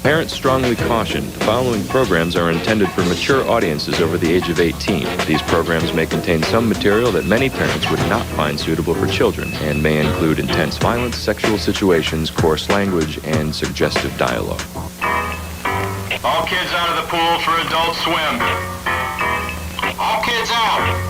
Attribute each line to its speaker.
Speaker 1: Parents strongly caution the following programs are intended for mature audiences over the age of 18. These programs may contain some material that many parents would not find suitable for children and may include intense violence, sexual situations, coarse language, and suggestive dialogue.
Speaker 2: All kids out of the pool for Adult Swim. All kids out.